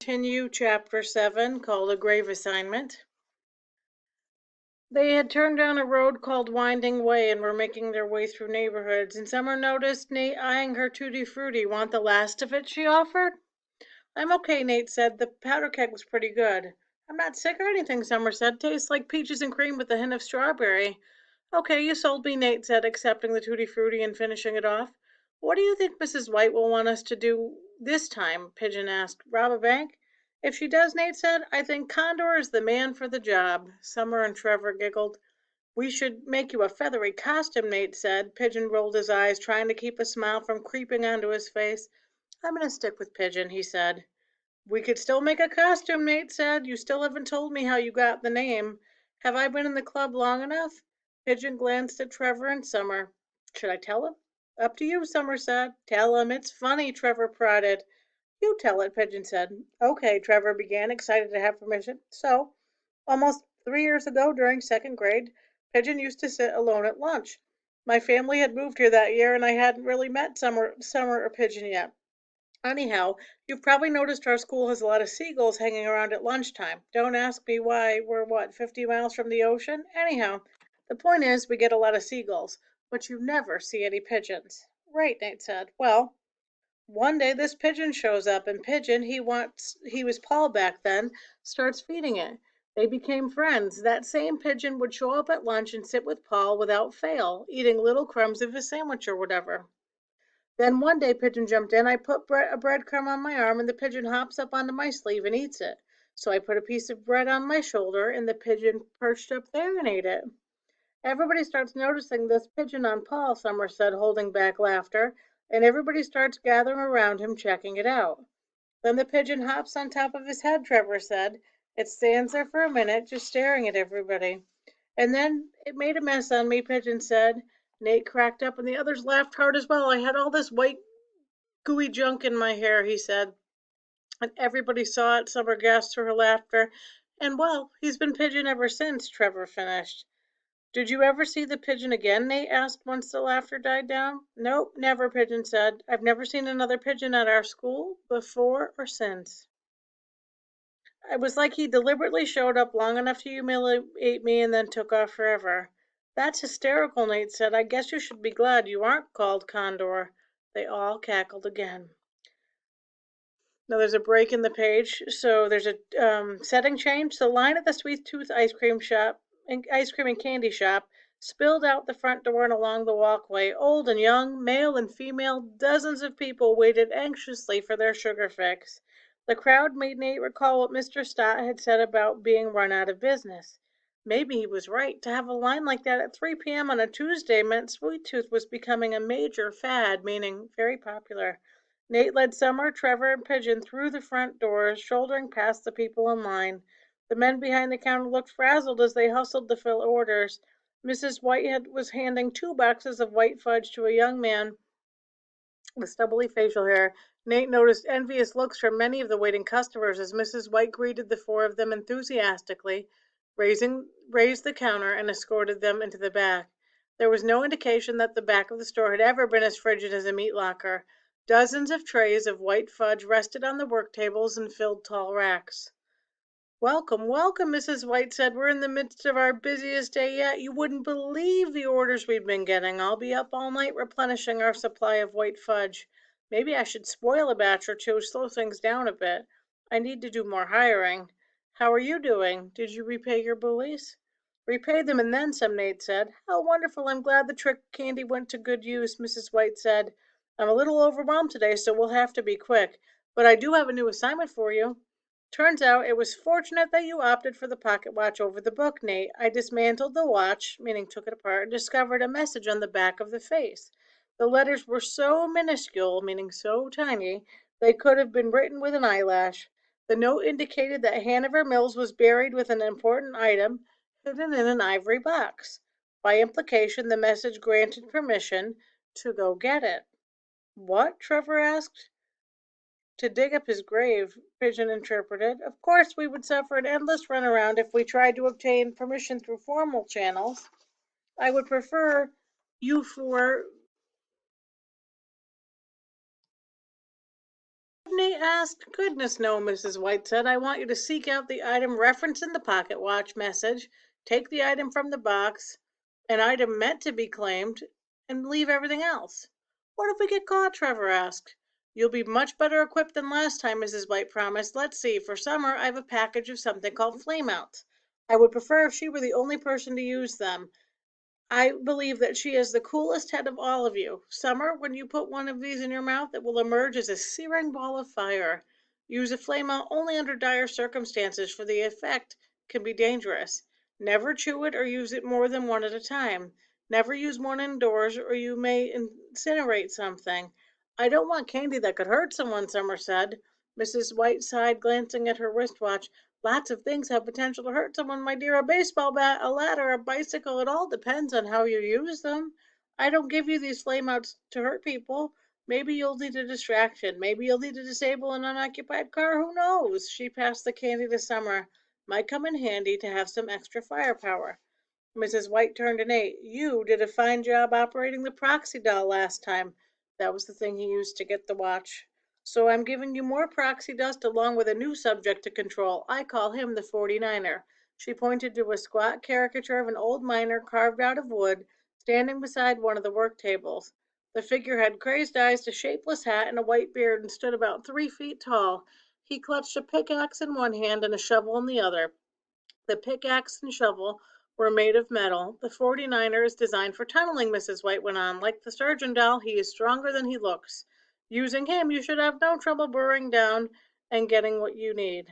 Continue Chapter 7, called A Grave Assignment. They had turned down a road called Winding Way and were making their way through neighborhoods, and Summer noticed Nate eyeing her tutti frutti. Want the last of it, she offered. I'm okay, Nate said. The powder keg was pretty good. I'm not sick or anything, Summer said. Tastes like peaches and cream with a hint of strawberry. Okay, you sold me, Nate said, accepting the tutti frutti and finishing it off. What do you think Mrs. White will want us to do this time? Pigeon asked. Rob a bank? If she does, Nate said, I think Condor is the man for the job. Summer and Trevor giggled. We should make you a feathery costume, Nate said. Pigeon rolled his eyes, trying to keep a smile from creeping onto his face. I'm going to stick with Pigeon, he said. We could still make a costume, Nate said. You still haven't told me how you got the name. Have I been in the club long enough? Pigeon glanced at Trevor and Summer. Should I tell him? Up to you, Summer said. Tell him. It's funny, Trevor prodded. You tell it, Pigeon said. Okay, Trevor began, excited to have permission. So, almost 3 years ago, during second grade, Pigeon used to sit alone at lunch. My family had moved here that year, and I hadn't really met Summer or Pigeon yet. Anyhow, you've probably noticed our school has a lot of seagulls hanging around at lunchtime. Don't ask me why. We're, 50 miles from the ocean? Anyhow, the point is we get a lot of seagulls, but you never see any pigeons. Right, Nate said. Well, one day this pigeon shows up, and Pigeon, he was Paul back then, starts feeding it. They became friends. That same pigeon would show up at lunch and sit with Paul without fail, eating little crumbs of his sandwich or whatever. Then one day Pigeon jumped in. I put a breadcrumb on my arm, and the pigeon hops up onto my sleeve and eats it. So I put a piece of bread on my shoulder, and the pigeon perched up there and ate it. Everybody starts noticing this pigeon on Paul, Summer said, holding back laughter, and everybody starts gathering around him, checking it out. Then the pigeon hops on top of his head, Trevor said. It stands there for a minute, just staring at everybody. And then it made a mess on me, Pigeon said. Nate cracked up, and the others laughed hard as well. I had all this white gooey junk in my hair, he said. And everybody saw it. Summer gasped through her laughter. And well, he's been Pigeon ever since, Trevor finished. Did you ever see the pigeon again? Nate asked once the laughter died down. Nope, never, Pigeon said. I've never seen another pigeon at our school, before or since. It was like he deliberately showed up long enough to humiliate me and then took off forever. That's hysterical, Nate said. I guess you should be glad you aren't called Condor. They all cackled again. Now there's a break in the page, so there's a setting change. The line at the Sweet Tooth ice cream and candy shop spilled out the front door and along the walkway. Old and young, male and female, dozens of people waited anxiously for their sugar fix. The crowd made Nate recall what Mr. Stott had said about being run out of business. Maybe he was right. To have a line like that at 3 p.m. on a Tuesday meant Sweet Tooth was becoming a major fad, meaning very popular. Nate led Summer, Trevor, and Pigeon through the front doors, shouldering past the people in line. The men behind the counter looked frazzled as they hustled to fill orders. Mrs. Whitehead was handing 2 boxes of white fudge to a young man with stubbly facial hair. Nate noticed envious looks from many of the waiting customers as Mrs. White greeted the 4 of them enthusiastically, raised the counter, and escorted them into the back. There was no indication that the back of the store had ever been as frigid as a meat locker. Dozens of trays of white fudge rested on the work tables and filled tall racks. Welcome, welcome, Mrs. White said. We're in the midst of our busiest day yet. You wouldn't believe the orders we've been getting. I'll be up all night replenishing our supply of white fudge. Maybe I should spoil a batch or two, slow things down a bit. I need to do more hiring. How are you doing? Did you repay your bullies? Repay them and then some, Nate said. How wonderful. I'm glad the trick candy went to good use, Mrs. White said. I'm a little overwhelmed today, so we'll have to be quick. But I do have a new assignment for you. Turns out it was fortunate that you opted for the pocket watch over the book, Nate. I dismantled the watch, meaning took it apart, and discovered a message on the back of the face. The letters were so minuscule, meaning so tiny, they could have been written with an eyelash. The note indicated that Hanover Mills was buried with an important item hidden in an ivory box. By implication, the message granted permission to go get it. What? Trevor asked. To dig up his grave, Pigeon interpreted. Of course, we would suffer an endless runaround if we tried to obtain permission through formal channels. I would prefer you for Nate asked. Goodness, no, Mrs. White said. I want you to seek out the item referenced in the pocket watch message, take the item from the box, an item meant to be claimed, and leave everything else. What if we get caught? Trevor asked. You'll be much better equipped than last time, Mrs. White promised. Let's see, for summer I have a package of something called flameouts. I would prefer if she were the only person to use them. I believe that she is the coolest head of all of you. Summer, when you put one of these in your mouth, it will emerge as a searing ball of fire. Use a flame out only under dire circumstances, for the effect can be dangerous. Never chew it or use it more than one at a time. Never use one indoors, or you may incinerate something. I don't want candy that could hurt someone, Summer said. Mrs. White sighed, glancing at her wristwatch. Lots of things have potential to hurt someone, my dear. A baseball bat, a ladder, a bicycle. It all depends on how you use them. I don't give you these flameouts to hurt people. Maybe you'll need a distraction. Maybe you'll need to disable an unoccupied car. Who knows? She passed the candy to Summer. Might come in handy to have some extra firepower. Mrs. White turned to Nate. You did a fine job operating the proxy doll last time. That was the thing he used to get the watch. So I'm giving you more proxy dust along with a new subject to control. I call him the 49er. She pointed to a squat caricature of an old miner carved out of wood, standing beside one of the work tables. The figure had crazed eyes, a shapeless hat, and a white beard, and stood about 3 feet tall. He clutched a pickaxe in one hand and a shovel in the other. The pickaxe and shovel were made of metal. The 49er is designed for tunneling, Mrs. White went on. Like the surgeon doll, he is stronger than he looks. Using him, you should have no trouble burrowing down and getting what you need.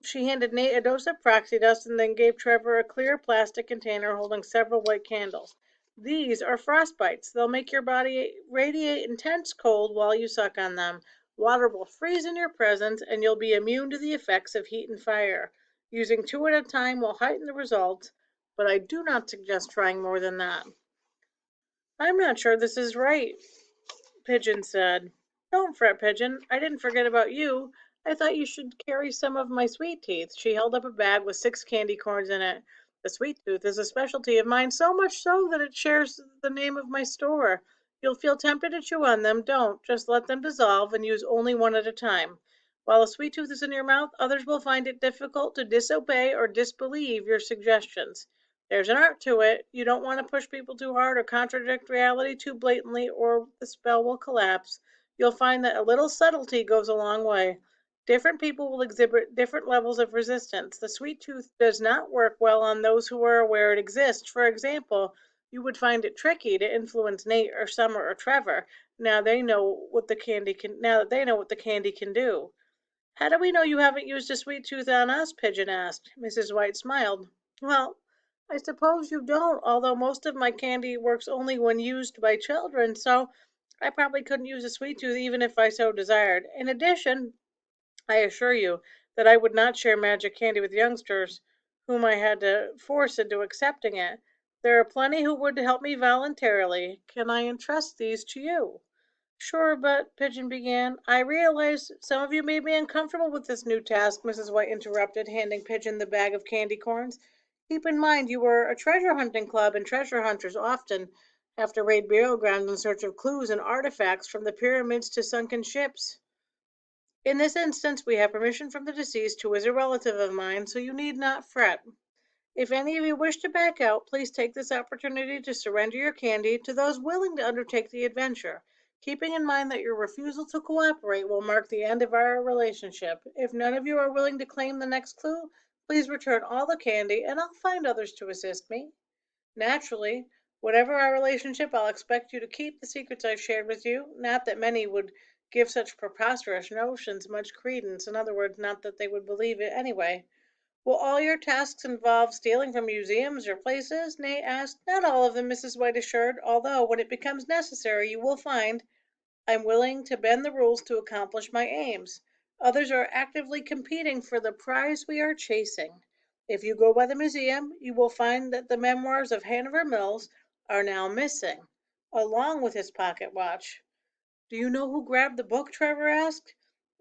She handed Nate a dose of proxy dust and then gave Trevor a clear plastic container holding several white candles. These are frostbites. They'll make your body radiate intense cold while you suck on them. Water will freeze in your presence, and you'll be immune to the effects of heat and fire. Using 2 at a time will heighten the results, but I do not suggest trying more than that. I'm not sure this is right, Pigeon said. Don't fret, Pigeon. I didn't forget about you. I thought you should carry some of my sweet teeth. She held up a bag with 6 candy corns in it. The sweet tooth is a specialty of mine, so much so that it shares the name of my store. You'll feel tempted to chew on them. Don't. Just let them dissolve and use only one at a time. While a sweet tooth is in your mouth, others will find it difficult to disobey or disbelieve your suggestions. There's an art to it. You don't want to push people too hard or contradict reality too blatantly, or the spell will collapse. You'll find that a little subtlety goes a long way. Different people will exhibit different levels of resistance. The sweet tooth does not work well on those who are aware it exists. For example, you would find it tricky to influence Nate or Summer or Trevor. Now that they know what the candy can do. How do we know you haven't used a sweet tooth on us? Pigeon asked. Mrs. White smiled. Well, I suppose you don't, although most of my candy works only when used by children, so I probably couldn't use a sweet tooth even if I so desired. In addition, I assure you that I would not share magic candy with youngsters whom I had to force into accepting it. There are plenty who would help me voluntarily. Can I entrust these to you? Sure, but Pigeon began. I realize some of you may be uncomfortable with this new task, Mrs. White interrupted, handing Pigeon the bag of candy corns. Keep in mind you are a treasure hunting club, and treasure hunters often have to raid burial grounds in search of clues and artifacts from the pyramids to sunken ships. In this instance, we have permission from the deceased, who is a relative of mine, so you need not fret. If any of you wish to back out, please take this opportunity to surrender your candy to those willing to undertake the adventure, keeping in mind that your refusal to cooperate will mark the end of our relationship. If none of you are willing to claim the next clue, please return all the candy, and I'll find others to assist me. Naturally, whatever our relationship, I'll expect you to keep the secrets I've shared with you. Not that many would give such preposterous notions much credence. In other words, not that they would believe it anyway. Will all your tasks involve stealing from museums or places? Nate asked. Not all of them, Mrs. White assured, although when it becomes necessary, you will find I'm willing to bend the rules to accomplish my aims. Others are actively competing for the prize we are chasing. If you go by the museum, you will find that the memoirs of Hanover Mills are now missing, along with his pocket watch. Do you know who grabbed the book? Trevor asked.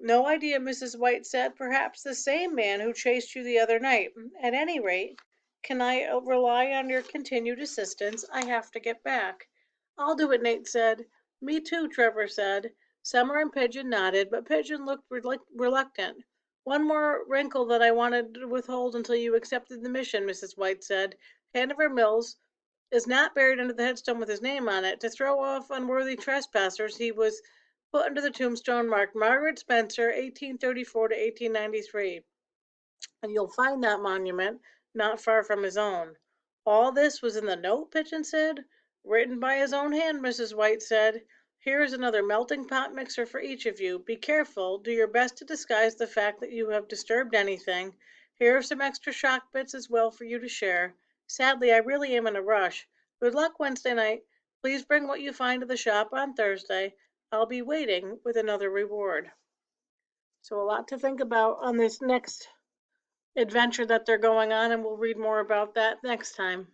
No idea, Mrs. White said. Perhaps the same man who chased you the other night. At any rate, can I rely on your continued assistance? I have to get back. I'll do it, Nate said. Me too, Trevor said. Summer and Pigeon nodded, but Pigeon looked reluctant. One more wrinkle that I wanted to withhold until you accepted the mission, Mrs. White said. Hanover Mills is not buried under the headstone with his name on it. To throw off unworthy trespassers, he was put under the tombstone marked Margaret Spencer, 1834 to 1893. And you'll find that monument not far from his own. All this was in the note, Pigeon said. Written by his own hand, Mrs. White said. Here is another melting pot mixer for each of you. Be careful. Do your best to disguise the fact that you have disturbed anything. Here are some extra shock bits as well for you to share. Sadly, I really am in a rush. Good luck Wednesday night. Please bring what you find to the shop on Thursday. I'll be waiting with another reward. So a lot to think about on this next adventure that they're going on, and we'll read more about that next time.